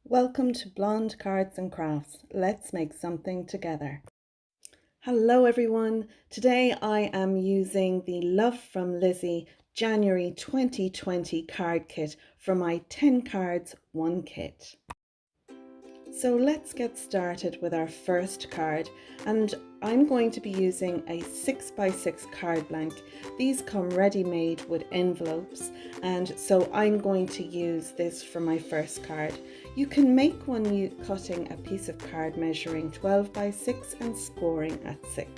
Welcome to Blonde Cards and Crafts. Let's make something together. Hello everyone. Today I am using the Love from Lizi January 2020 card kit for my 10 cards 1 kit. So let's get started with our first card, and I'm going to be using a 6x6 card blank. These come ready-made with envelopes, and so I'm going to use this for my first card. You can make one cutting a piece of card measuring 12x6 and scoring at 6.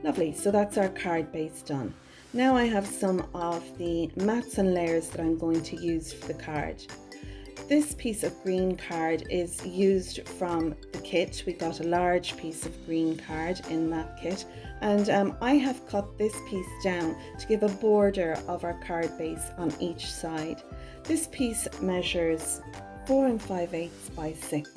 Lovely, so that's our card base done. Now I have some of the mats and layers that I'm going to use for the card. This piece of green card is used from the kit. We got a large piece of green card in that kit, and I have cut this piece down to give a border of our card base on each side. This piece measures 4 5/8 by 6.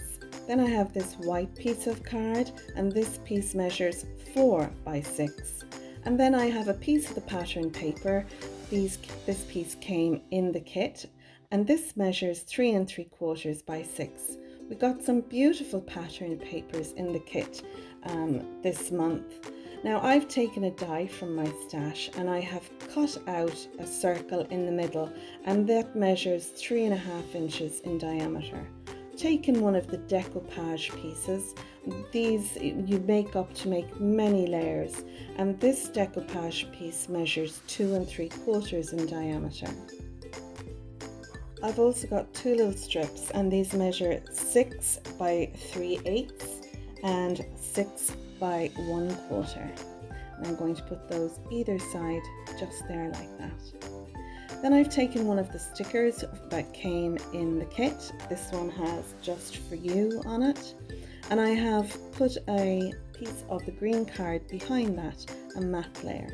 Then I have this white piece of card, and this piece measures 4 by 6. And then I have a piece of the pattern paper. This piece came in the kit, and this measures 3 3/4 by 6. We got some beautiful pattern papers in the kit this month. Now I've taken a die from my stash and I have cut out a circle in the middle, and that measures 3.5 inches in diameter. Taken one of the decoupage pieces. These you make up to make many layers, and this decoupage piece measures 2 3/4 in diameter. I've also got 2 little strips, and these measure 6 by 3/8 and 6 by 1/4. And I'm going to put those either side just there like that. Then I've taken one of the stickers that came in the kit. This one has "Just for You" on it, and I have put a piece of the green card behind that, a matte layer.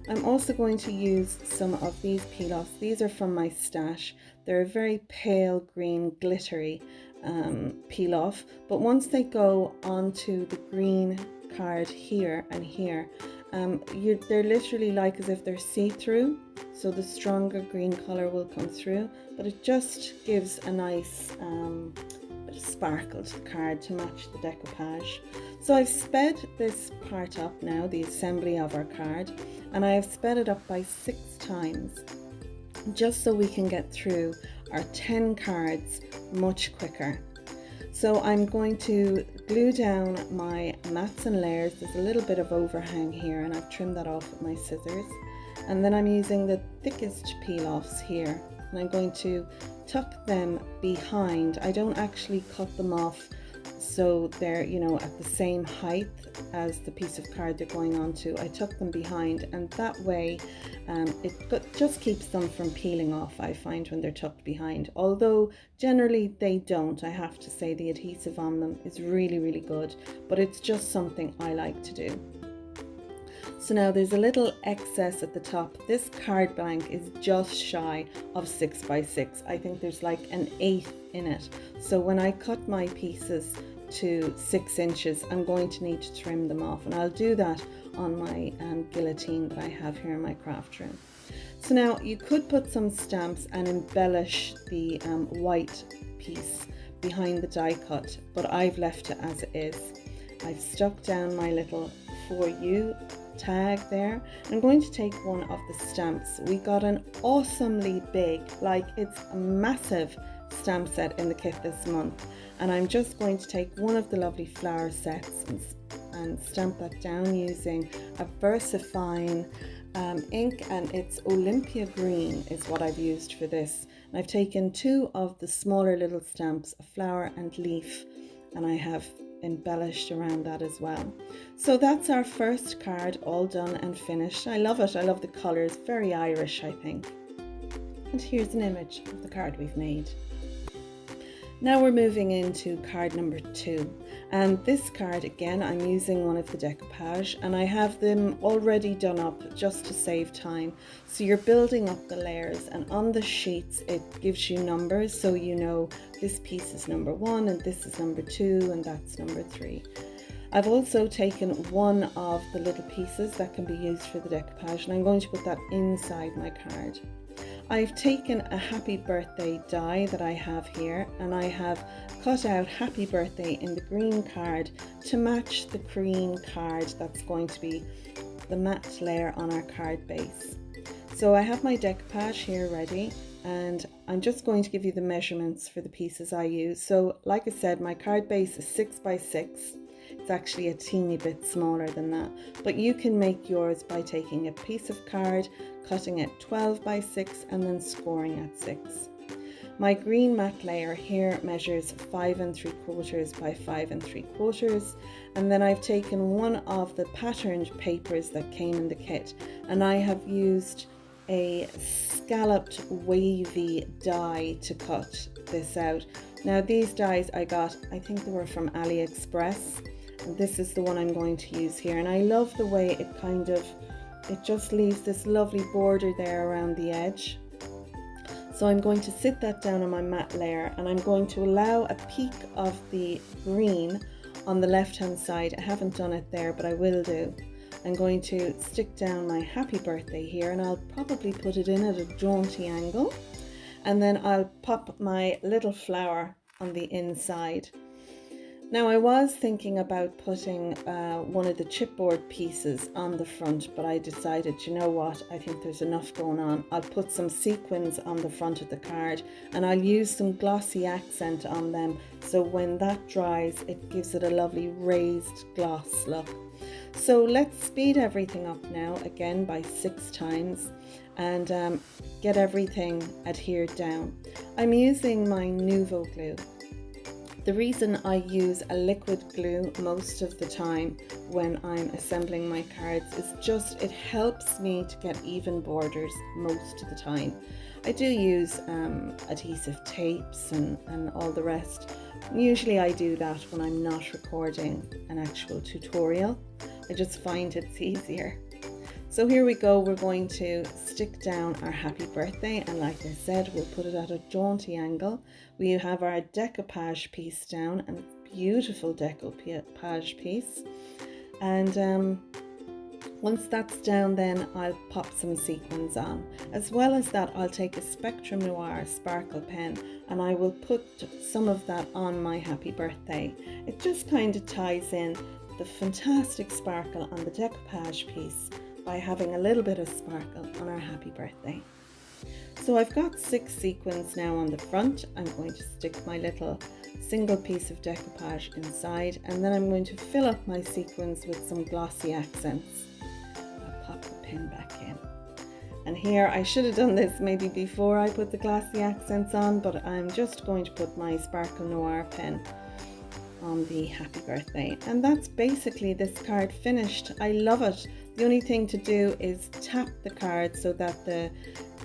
I'm also going to use some of these peel-offs. These are from my stash. They're a very pale green glittery peel-off, but once they go onto the green card here and here, they're literally like as if they're see-through, so the stronger green color will come through, but it just gives a nice bit of sparkle to the card to match the decoupage. So I've sped this part up now, the assembly of our card, and I have sped it up by 6 times, just so we can get through our 10 cards much quicker. So I'm going to glue down my mats and layers. There's a little bit of overhang here, and I've trimmed that off with my scissors. And then I'm using the thickest peel-offs here, and I'm going to tuck them behind. I don't actually cut them off so they're, at the same height as the piece of card they're going onto. I tuck them behind, and that way it just keeps them from peeling off, I find, when they're tucked behind. Although generally they don't. I have to say the adhesive on them is really, really good, but it's just something I like to do. So now there's a little excess at the top. This card blank is just shy of 6 by 6. I think there's like an 1/8 in it. So when I cut my pieces to 6 inches, I'm going to need to trim them off, and I'll do that on my guillotine that I have here in my craft room. So now you could put some stamps and embellish the white piece behind the die cut, but I've left it as it is. I've stuck down my little "For You" tag there. I'm going to take one of the stamps. We got an awesomely big, like it's a massive stamp set in the kit this month, and I'm just going to take one of the lovely flower sets and stamp that down using a VERSAMARK ink, and it's Olympia Green is what I've used for this. And I've taken 2 of the smaller little stamps, a flower and leaf, and I have embellished around that as well. So that's our first card all done and finished. I love it. I love the colors, very Irish, I think. And here's an image of the card we've made. Now we're moving into card number 2, and this card, again, I'm using one of the decoupage, and I have them already done up just to save time. So you're building up the layers, and on the sheets it gives you numbers, so you know this piece is number 1 and this is number 2 and that's number 3. I've also taken one of the little pieces that can be used for the decoupage, and I'm going to put that inside my card. I've taken a happy birthday die that I have here, and I have cut out happy birthday in the green card to match the green card that's going to be the matte layer on our card base. So I have my decoupage here ready, and I'm just going to give you the measurements for the pieces I use. So like I said, my card base is 6 by 6. It's actually a teeny bit smaller than that, but you can make yours by taking a piece of card, cutting it 12 by 6 and then scoring at 6. My green matte layer here measures 5 3/4 by 5 3/4, and then I've taken one of the patterned papers that came in the kit, and I have used a scalloped wavy die to cut this out. Now these dies I got, I think they were from AliExpress, and this is the one I'm going to use here, and I love the way it just leaves this lovely border there around the edge. So I'm going to sit that down on my matte layer, and I'm going to allow a peak of the green on the left hand side. I haven't done it there, but I will do. I'm going to stick down my happy birthday here, and I'll probably put it in at a jaunty angle, and then I'll pop my little flower on the inside. Now I was thinking about putting one of the chipboard pieces on the front, but I decided, you know what, I think there's enough going on. I'll put some sequins on the front of the card, and I'll use some glossy accent on them, so when that dries it gives it a lovely raised gloss look. So let's speed everything up now again by 6 times and get everything adhered down. I'm using my NUVO glue. The reason I use a liquid glue most of the time when I'm assembling my cards is just it helps me to get even borders most of the time. I do use adhesive tapes and all the rest. Usually I do that when I'm not recording an actual tutorial. I just find it's easier. So here we go, we're going to stick down our happy birthday, and like I said, we'll put it at a jaunty angle. We have our decoupage piece down, and beautiful decoupage piece. And once that's down, then I'll pop some sequins on. As well as that, I'll take a Spectrum Noir sparkle pen, and I will put some of that on my happy birthday. It just kind of ties in the fantastic sparkle on the decoupage piece by having a little bit of sparkle on our happy birthday. So I've got 6 sequins now on the front. I'm going to stick my little single piece of decoupage inside, and then I'm going to fill up my sequins with some glossy accents. I'll pop the pin back in. And here, I should have done this maybe before I put the glossy accents on, but I'm just going to put my Sparkle Noir pen on the happy birthday. And that's basically this card finished. I love it. The only thing to do is tap the card so that the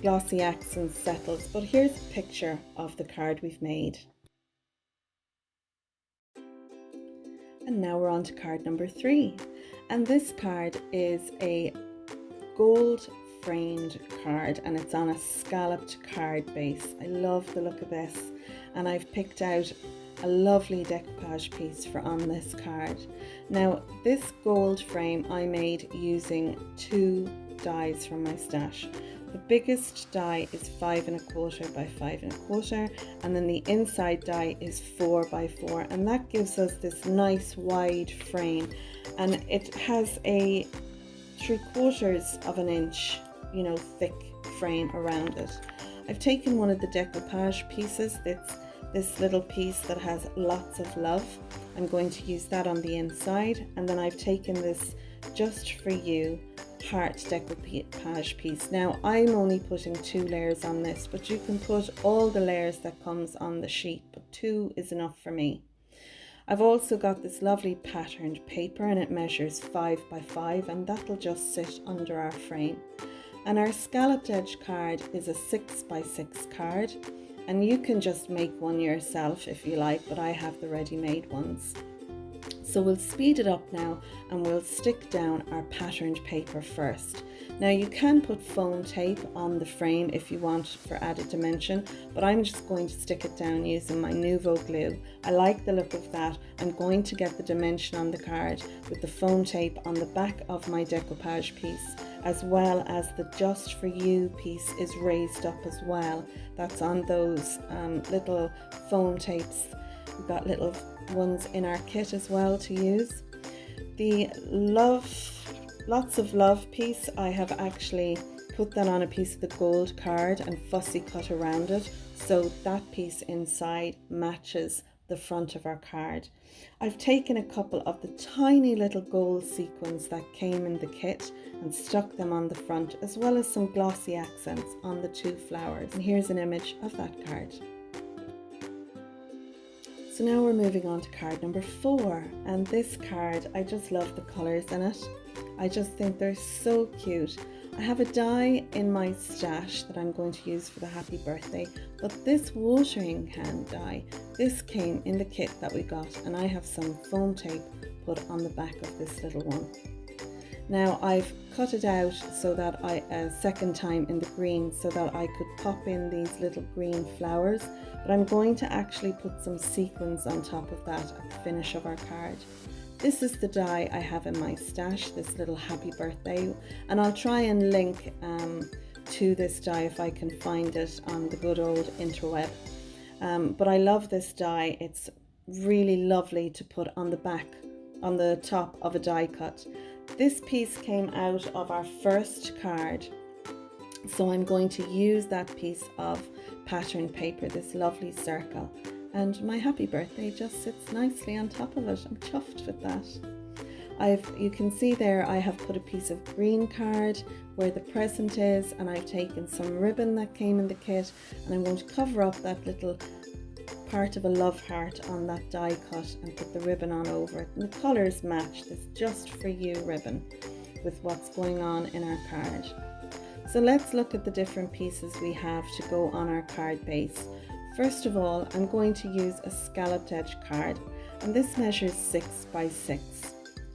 glossy accent settles. But here's a picture of the card we've made. And now we're on to card number 3. And this card is a gold framed card, and it's on a scalloped card base. I love the look of this, and I've picked out a lovely decoupage piece for on this card. Now this gold frame I made using 2 dies from my stash. The biggest die is 5 1/4 by 5 1/4, and then the inside die is 4 by 4, and that gives us this nice wide frame, and it has a 3/4 of an inch, you know, thick frame around it. I've taken one of the decoupage pieces. It's this little piece that has lots of love. I'm going to use that on the inside, and then I've taken this Just For You heart decoupage piece. Now I'm only putting 2 layers on this, but you can put all the layers that comes on the sheet, but 2 is enough for me. I've also got this lovely patterned paper, and it measures 5 by 5, and that'll just sit under our frame. And our scalloped edge card is a 6 by 6 card, and you can just make one yourself if you like, but I have the ready-made ones. So we'll speed it up now, and we'll stick down our patterned paper first. Now you can put foam tape on the frame if you want for added dimension, but I'm just going to stick it down using my NUVO glue. I like the look of that. I'm going to get the dimension on the card with the foam tape on the back of my decoupage piece as well as the Just For You piece is raised up as well. That's on those little foam tapes. We've got little ones in our kit as well to use. The Lots of Love piece, I have actually put that on a piece of the gold card and fussy cut around it, so that piece inside matches the front of our card. I've taken a couple of the tiny little gold sequins that came in the kit and stuck them on the front, as well as some glossy accents on the 2 flowers. And here's an image of that card. So now we're moving on to card number 4, and this card, I just love the colours in it. I just think they're so cute. I have a die in my stash that I'm going to use for the happy birthday, but this watering can die, this came in the kit that we got, and I have some foam tape put on the back of this little one. Now I've cut it out so that a second time in the green, so that I could pop in these little green flowers, but I'm going to actually put some sequins on top of that at the finish of our card. This is the die I have in my stash, this little happy birthday, and I'll try and link to this die if I can find it on the good old interweb. But I love this die. It's really lovely to put on the back, on the top of a die cut. This piece came out of our first card, so I'm going to use that piece of pattern paper, this lovely circle. And my happy birthday just sits nicely on top of it. I'm chuffed with that. You can see there I have put a piece of green card where the present is, and I've taken some ribbon that came in the kit, and I'm going to cover up that little part of a love heart on that die cut and put the ribbon on over it. And the colours match this Just For You ribbon with what's going on in our card. So let's look at the different pieces we have to go on our card base. First of all, I'm going to use a scalloped edge card, and this measures 6 by 6.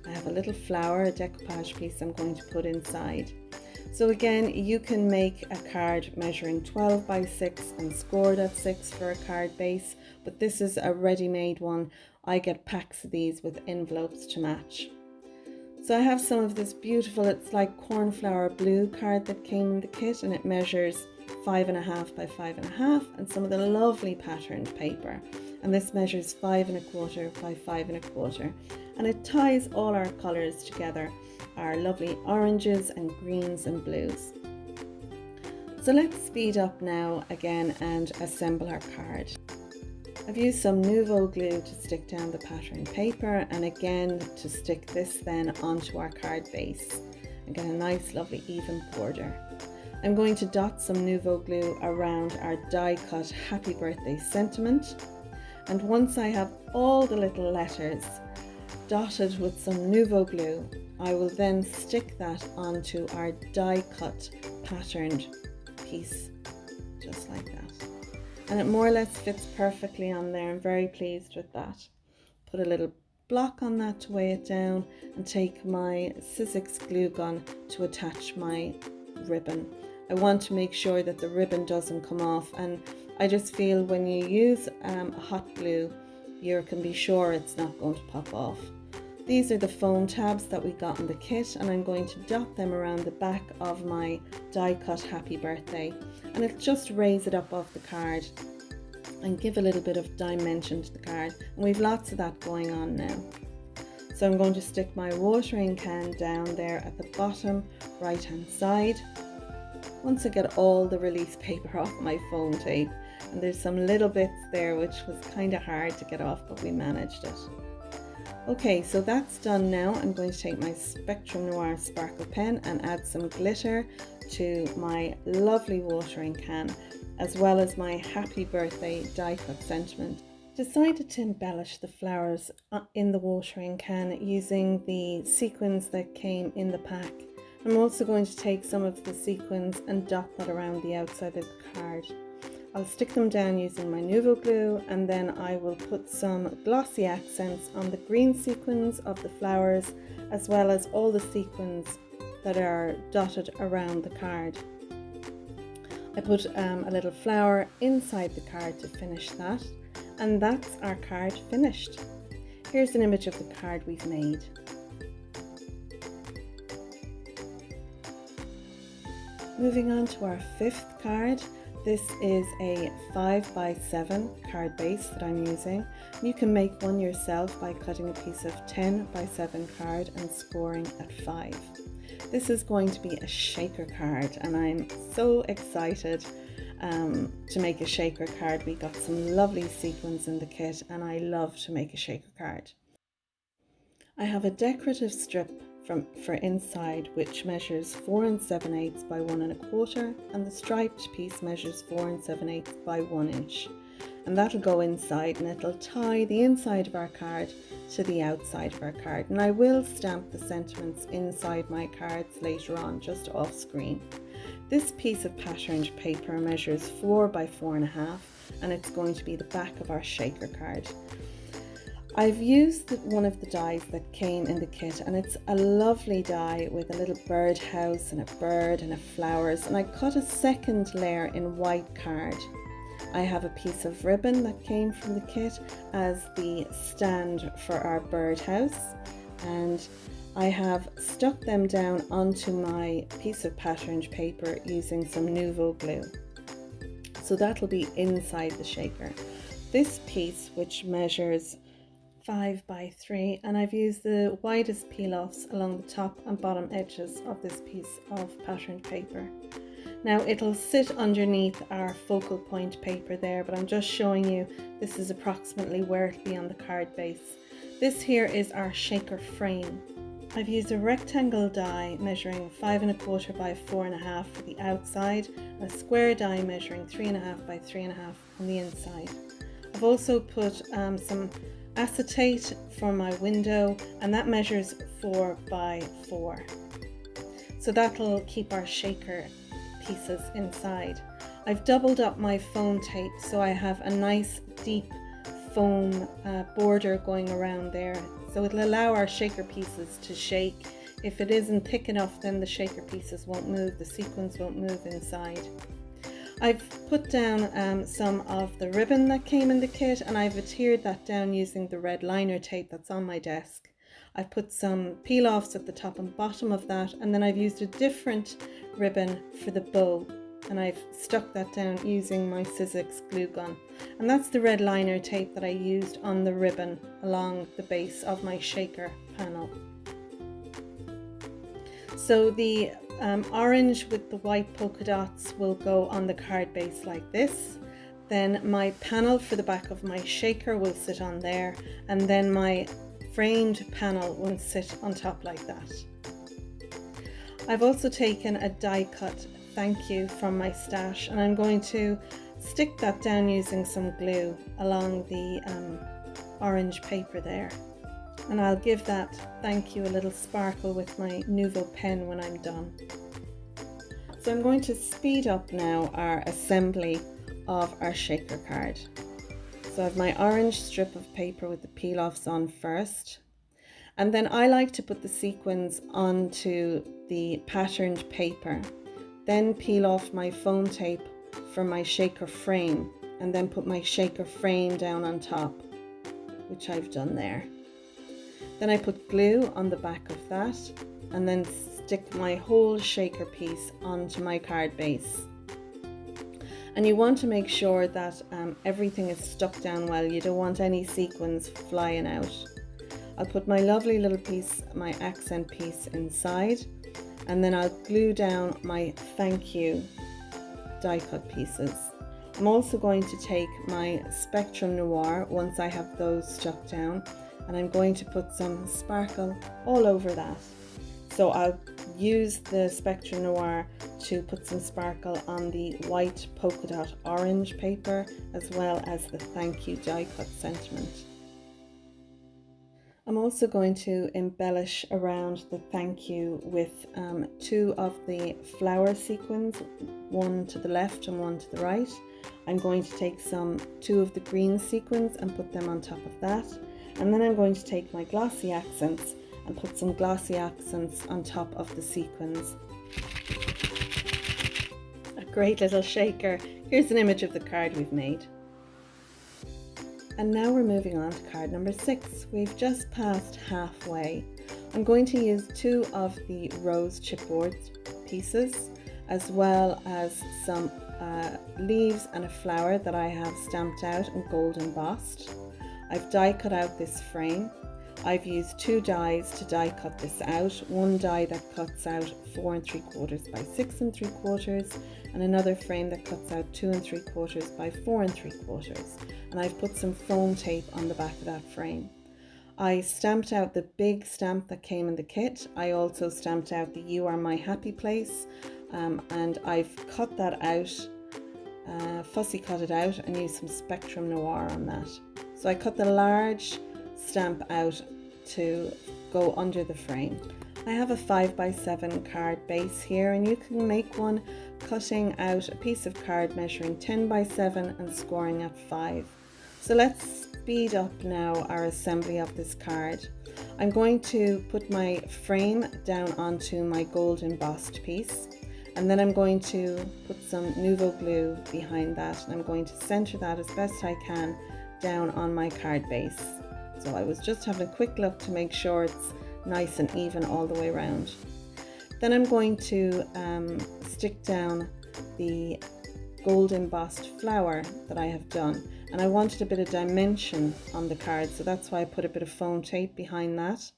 I have a little flower, a decoupage piece I'm going to put inside. So again, you can make a card measuring 12 by 6 and scored at 6 for a card base, but this is a ready-made one. I get packs of these with envelopes to match. So I have some of this beautiful, it's like cornflower blue card that came in the kit, and it measures 5.5 by 5.5, and some of the lovely patterned paper, and this measures 5 1/4 by 5 1/4, and it ties all our colours together, our lovely oranges and greens and blues. So let's speed up now again and assemble our card. I've used some NUVO glue to stick down the patterned paper, and again to stick this then onto our card base and get a nice lovely even border. I'm going to dot some NUVO glue around our die cut happy birthday sentiment, and once I have all the little letters dotted with some NUVO glue, I will then stick that onto our die cut patterned piece, just like that. And it more or less fits perfectly on there. I'm very pleased with that. Put a little block on that to weigh it down, and take my Sizzix glue gun to attach my ribbon. I want to make sure that the ribbon doesn't come off, and I just feel when you use hot glue, you can be sure it's not going to pop off. These are the foam tabs that we got in the kit, and I'm going to dot them around the back of my die cut happy birthday, and it'll just raise it up off the card and give a little bit of dimension to the card, and we've lots of that going on now. So I'm going to stick my watering can down there at the bottom right hand side. Once I get all the release paper off my foam tape, and there's some little bits there which was kind of hard to get off, but we managed it. Okay, so that's done now. I'm going to take my Spectrum Noir sparkle pen and add some glitter to my lovely watering can, as well as my happy birthday die cut sentiment. Decided to embellish the flowers in the watering can using the sequins that came in the pack. I'm also going to take some of the sequins and dot that around the outside of the card. I'll stick them down using my NUVO glue, and then I will put some glossy accents on the green sequins of the flowers, as well as all the sequins that are dotted around the card. I put a little flower inside the card to finish that, and that's our card finished. Here's an image of the card we've made. Moving on to our fifth card. This is a 5x7 card base that I'm using. You can make one yourself by cutting a piece of 10x7 card and scoring at 5. This is going to be a shaker card, and I'm so excited to make a shaker card. We got some lovely sequins in the kit, and I love to make a shaker card. I have a decorative strip for inside, which measures 4 7/8 by 1 1/4, and the striped piece measures 4 7/8 by 1 inch, and that'll go inside, and it'll tie the inside of our card to the outside of our card. And I will stamp the sentiments inside my cards later on, just off screen. This piece of patterned paper measures 4 by 4 1/2, and it's going to be the back of our shaker card. I've used one of the dies that came in the kit, and it's a lovely die with a little bird house and a bird and a flowers, and I cut a second layer in white card. I have a piece of ribbon that came from the kit as the stand for our bird house, and I have stuck them down onto my piece of patterned paper using some NUVO glue. So that'll be inside the shaker. This piece, which measures 5 by 3, and I've used the widest peel-offs along the top and bottom edges of this piece of patterned paper. Now it'll sit underneath our focal point paper there, but I'm just showing you this is approximately where it'll be on the card base. This here is our shaker frame. I've used a rectangle die measuring 5 1/4 by 4 1/2 for the outside, and a square die measuring 3 1/2 by 3 1/2 on the inside. I've also put some acetate for my window, and that measures 4 by 4. So that'll keep our shaker pieces inside. I've doubled up my foam tape, so I have a nice deep foam border going around there, so it'll allow our shaker pieces to shake. If it isn't thick enough, then the shaker pieces won't move, the sequins won't move inside. I've put down some of the ribbon that came in the kit, and I've adhered that down using the red liner tape that's on my desk. I've put some peel-offs at the top and bottom of that, and then I've used a different ribbon for the bow, and I've stuck that down using my Sizzix glue gun. And that's the red liner tape that I used on the ribbon along the base of my shaker panel. So the orange with the white polka dots will go on the card base like this. Then my panel for the back of my shaker will sit on there, and then my framed panel will sit on top like that. I've also taken a die cut thank you from my stash, and I'm going to stick that down using some glue along the orange paper there. And I'll give that thank you a little sparkle with my NUVO pen when I'm done. So I'm going to speed up now our assembly of our shaker card. So I have my orange strip of paper with the peel-offs on first, and then I like to put the sequins onto the patterned paper, then peel off my foam tape for my shaker frame, and then put my shaker frame down on top, which I've done there. Then I put glue on the back of that, and then stick my whole shaker piece onto my card base. And you want to make sure that everything is stuck down well. You don't want any sequins flying out. I'll put my lovely little piece, my accent piece inside, and then I'll glue down my thank you die cut pieces. I'm also going to take my Spectrum Noir once I have those stuck down, and I'm going to put some sparkle all over that. So I'll use the Spectrum Noir to put some sparkle on the white polka dot orange paper, as well as the thank you die cut sentiment. I'm also going to embellish around the thank you with 2 of the flower sequins, one to the left and one to the right. I'm going to take 2 of the green sequins and put them on top of that. And then I'm going to take my glossy accents and put some glossy accents on top of the sequins. A great little shaker. Here's an image of the card we've made. And now we're moving on to card number 6. We've just passed halfway. I'm going to use 2 of the rose chipboard pieces. as well as some leaves and a flower that I have stamped out and gold embossed. I've die cut out this frame. I've used 2 dies to die cut this out. One die that cuts out 4 3/4 by 6 3/4, and another frame that cuts out 2 3/4 by 4 3/4. And I've put some foam tape on the back of that frame. I stamped out the big stamp that came in the kit. I also stamped out the "You Are My Happy Place," and I've cut that out, fussy cut it out, and used some Spectrum Noir on that. So I cut the large stamp out to go under the frame. I have a 5x7 card base here, and you can make one cutting out a piece of card measuring 10x7 and scoring at 5. So let's speed up now our assembly of this card. I'm going to put my frame down onto my gold embossed piece, and then I'm going to put some NUVO glue behind that, and I'm going to center that as best I can down on my card base. So I was just having a quick look to make sure it's nice and even all the way around. Then I'm going to stick down the gold embossed flower that I have done, and I wanted a bit of dimension on the card, so that's why I put a bit of foam tape behind that.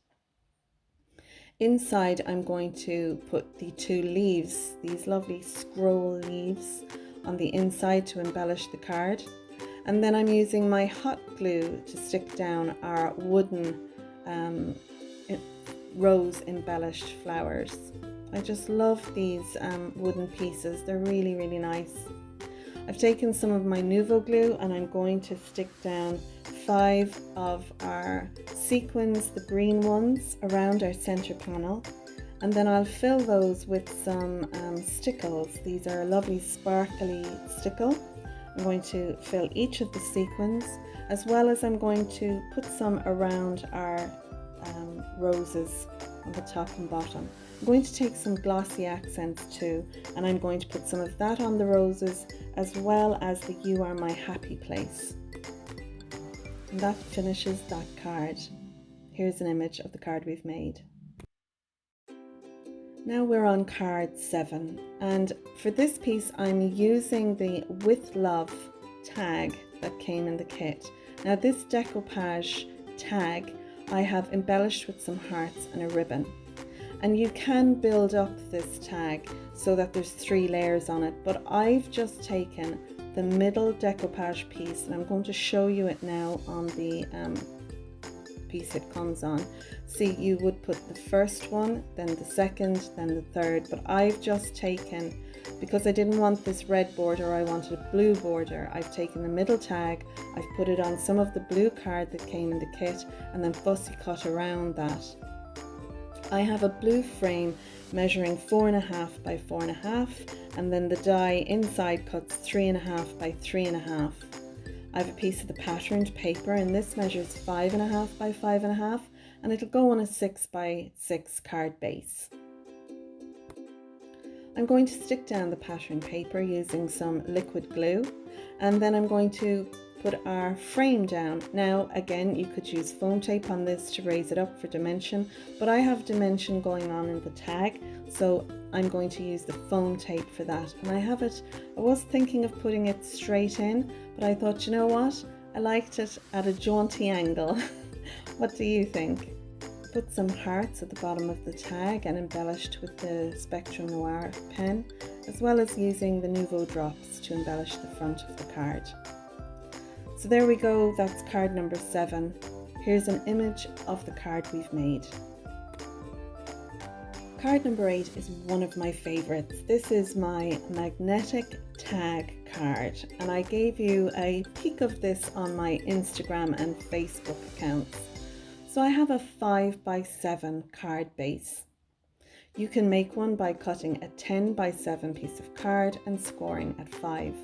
Inside I'm going to put the 2 leaves, these lovely scroll leaves, on the inside to embellish the card. And then I'm using my hot glue to stick down our wooden rose embellished flowers. I just love these wooden pieces. They're really, really nice. I've taken some of my NUVO glue, and I'm going to stick down 5 of our sequins, the green ones, around our center panel. And then I'll fill those with some STICKLEs. These are a lovely sparkly stickle. I'm going to fill each of the sequins, as well as I'm going to put some around our roses on the top and bottom. I'm going to take some glossy accents too, and I'm going to put some of that on the roses, as well as the "You Are My Happy Place." And that finishes that card. Here's an image of the card we've made. Now we're on card 7, and for this piece I'm using the "With Love" tag that came in the kit. Now this decoupage tag I have embellished with some hearts and a ribbon, and you can build up this tag so that there's 3 layers on it, but I've just taken the middle decoupage piece, and I'm going to show you it now on the piece it comes on. See, you would put the first one, then the second, then the third, but I've just taken, because I didn't want this red border, I wanted a blue border, I've taken the middle tag, I've put it on some of the blue card that came in the kit, and then fussy cut around that. I have a blue frame measuring 4.5 by 4.5, and then the die inside cuts 3.5 by 3.5. I have a piece of the patterned paper, and this measures 5.5 by 5.5, and it'll go on a 6 by 6 card base. I'm going to stick down the patterned paper using some liquid glue, and then I'm going to put our frame down. Now again, you could use foam tape on this to raise it up for dimension, but I have dimension going on in the tag, so I'm going to use the foam tape for that. And I have it, I was thinking of putting it straight in, but I thought, you know what, I liked it at a jaunty angle. What do you think? Put some hearts at the bottom of the tag and embellished with the Spectrum Noir pen, as well as using the NUVO drops to embellish the front of the card. So there we go, that's card number 7. Here's an image of the card we've made. Card number 8 is one of my favorites. This is my magnetic tag card, and I gave you a peek of this on my Instagram and Facebook accounts. So I have a 5 by 7 card base. You can make one by cutting a 10 by 7 piece of card and scoring at 5.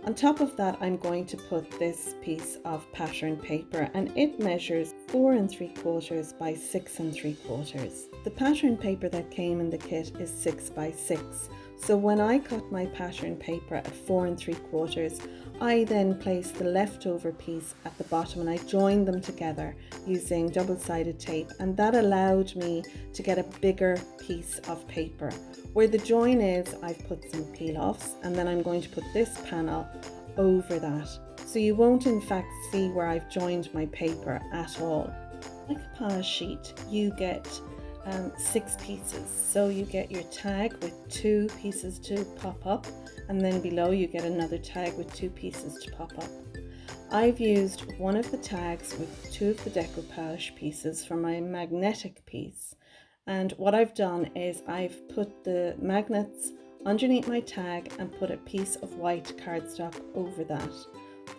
On top of that, I'm going to put this piece of patterned paper, and it measures 4 3/4 by 6 3/4. The patterned paper that came in the kit is 6 by 6, So when I cut my pattern paper at 4 3/4, I then place the leftover piece at the bottom and I joined them together using double-sided tape, and that allowed me to get a bigger piece of paper. Where the join is, I've put some peel-offs, and then I'm going to put this panel over that. So you won't in fact see where I've joined my paper at all. Like a page sheet, you get 6 pieces. So you get your tag with 2 pieces to pop up, and then below you get another tag with 2 pieces to pop up. I've used one of the tags with 2 of the decoupage pieces for my magnetic piece. And what I've done is I've put the magnets underneath my tag and put a piece of white cardstock over that.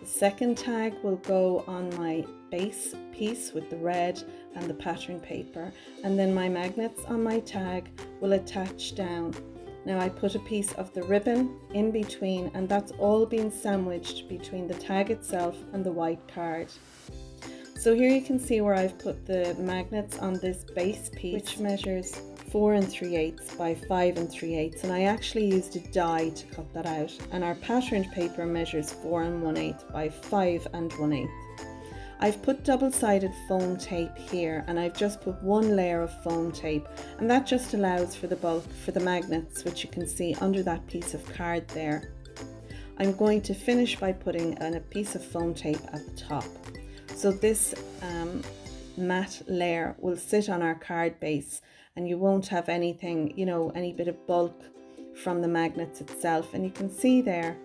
The second tag will go on my base piece with the red and the pattern paper, and then my magnets on my tag will attach down. Now I put a piece of the ribbon in between, and that's all being sandwiched between the tag itself and the white card. So here you can see where I've put the magnets on this base piece, which measures 4 3/8 by 5 3/8, and I actually used a die to cut that out, and our patterned paper measures 4 1/8 by 5 1/8. I've put double-sided foam tape here, and I've just put one layer of foam tape, and that just allows for the bulk for the magnets, which you can see under that piece of card there. I'm going to finish by putting a piece of foam tape at the top. So this matte layer will sit on our card base, and you won't have anything, you know, any bit of bulk from the magnets itself. And you can see there,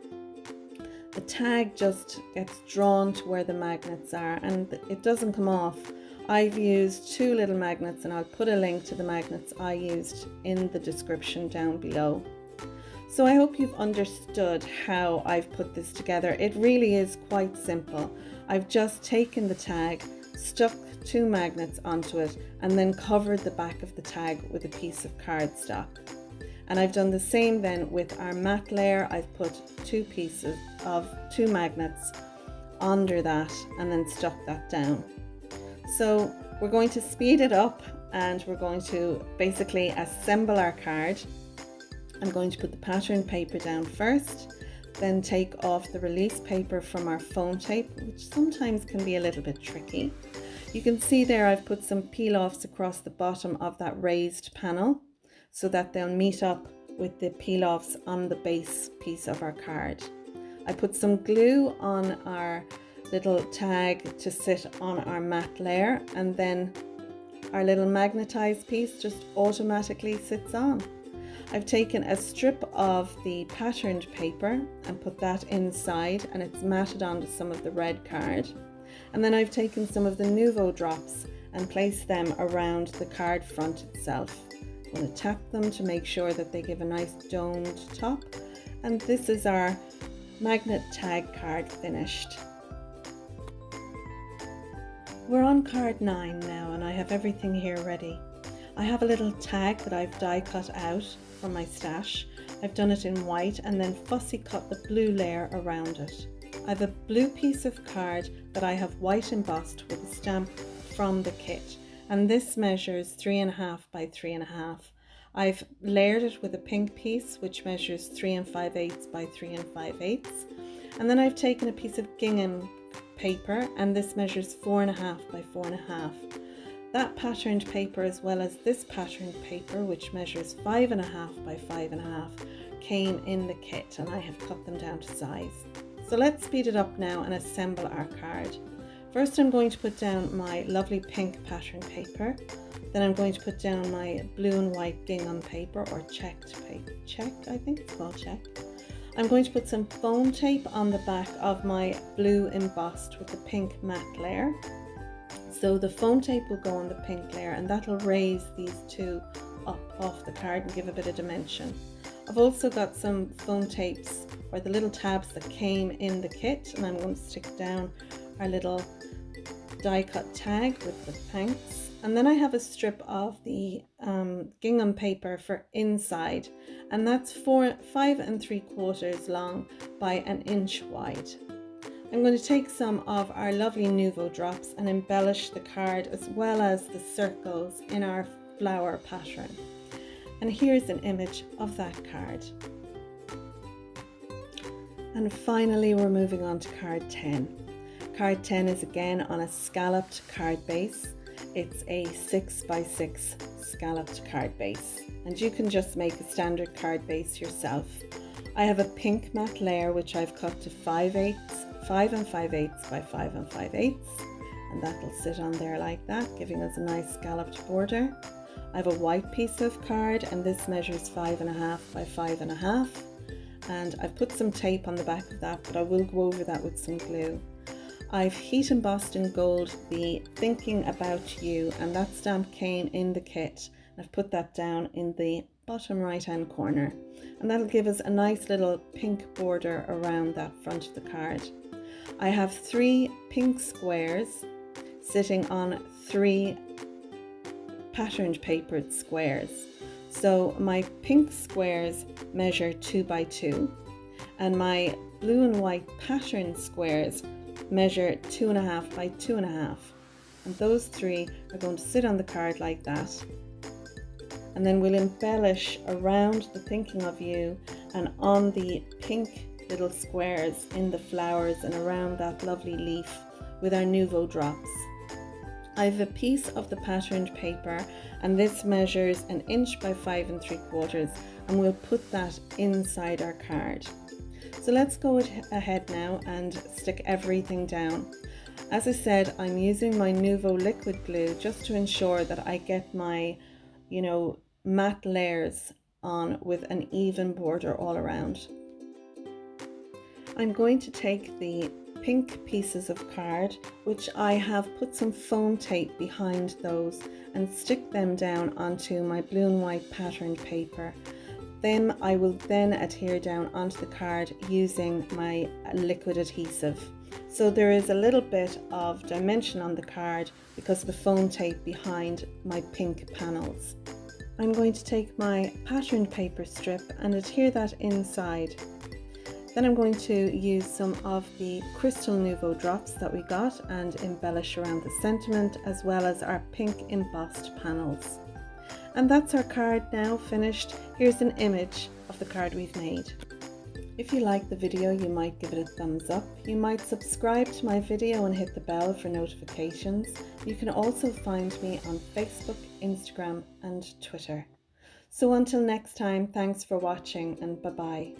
the tag just gets drawn to where the magnets are and it doesn't come off. I've used 2 little magnets, and I'll put a link to the magnets I used in the description down below. So I hope you've understood how I've put this together. It really is quite simple. I've just taken the tag, stuck 2 magnets onto it, and then covered the back of the tag with a piece of cardstock. And I've done the same then with our matte layer. I've put 2 pieces of 2 magnets under that and then stuck that down. So we're going to speed it up, and we're going to basically assemble our card. I'm going to put the pattern paper down first, then take off the release paper from our foam tape, which sometimes can be a little bit tricky. You can see there I've put some peel-offs across the bottom of that raised panel so that they'll meet up with the peel-offs on the base piece of our card. I put some glue on our little tag to sit on our matte layer, and then our little magnetized piece just automatically sits on. I've taken a strip of the patterned paper and put that inside, and it's matted onto some of the red card. And then I've taken some of the NUVO drops and placed them around the card front itself. I'm going to tap them to make sure that they give a nice domed top. And this is our magnet tag card finished. We're on card 9 now, and I have everything here ready. I have a little tag that I've die cut out from my stash. I've done it in white and then fussy cut the blue layer around it. I have a blue piece of card that I have white embossed with a stamp from the kit, and this measures 3.5 by 3.5. I've layered it with a pink piece which measures 3 5/8 by 3 5/8, and then I've taken a piece of gingham paper, and this measures 4.5 by 4.5. That patterned paper, as well as this patterned paper, which measures 5.5 by 5.5, came in the kit, and I have cut them down to size. So let's speed it up now and assemble our card. First I'm going to put down my lovely pink pattern paper, then I'm going to put down my blue and white gingham paper, or checked paper, I think it's called check. I'm going to put some foam tape on the back of my blue embossed with the pink matte layer. So the foam tape will go on the pink layer, and that'll raise these 2 up off the card and give a bit of dimension. I've also got some foam tapes, or the little tabs that came in the kit, and I'm going to stick down our little die cut tag with the thanks. And then I have a strip of the gingham paper for inside, and that's 5 3/4 long by 1 inch wide. I'm going to take some of our lovely NUVO drops and embellish the card as well as the circles in our flower pattern. And here's an image of that card. And finally, we're moving on to card 10. Card 10 is again on a scalloped card base. It's a 6x6 scalloped card base, and you can just make a standard card base yourself. I have a pink matte layer which I've cut to 5 and 5/8 by 5 and 5/8, and that'll sit on there like that, giving us a nice scalloped border. I have a white piece of card, and this measures 5.5 by 5.5, and I've put some tape on the back of that, but I will go over that with some glue. I've heat embossed in gold the Thinking About You, and that stamp came in the kit. I've put that down in the bottom right hand corner, and that'll give us a nice little pink border around that front of the card. I have 3 pink squares sitting on 3 patterned papered squares. So my pink squares measure 2 by 2, and my blue and white patterned squares measure 2.5 by 2.5, and those 3 are going to sit on the card like that. And then we'll embellish around the Thinking of You and on the pink little squares in the flowers and around that lovely leaf with our NUVO drops. I have a piece of the patterned paper, and this measures 1 inch by 5 3/4, and we'll put that inside our card. So let's go ahead now and stick everything down. As I said, I'm using my NUVO liquid glue just to ensure that I get my, matte layers on with an even border all around. I'm going to take the pink pieces of card, which I have put some foam tape behind those, and stick them down onto my blue and white patterned paper. Then I will then adhere down onto the card using my liquid adhesive. So there is a little bit of dimension on the card because of the foam tape behind my pink panels. I'm going to take my patterned paper strip and adhere that inside. Then I'm going to use some of the crystal NUVO drops that we got and embellish around the sentiment, as well as our pink embossed panels. And that's our card now finished. Here's an image of the card we've made. If you like the video, you might give it a thumbs up. You might subscribe to my video and hit the bell for notifications. You can also find me on Facebook, Instagram and Twitter. So until next time, thanks for watching, and bye-bye.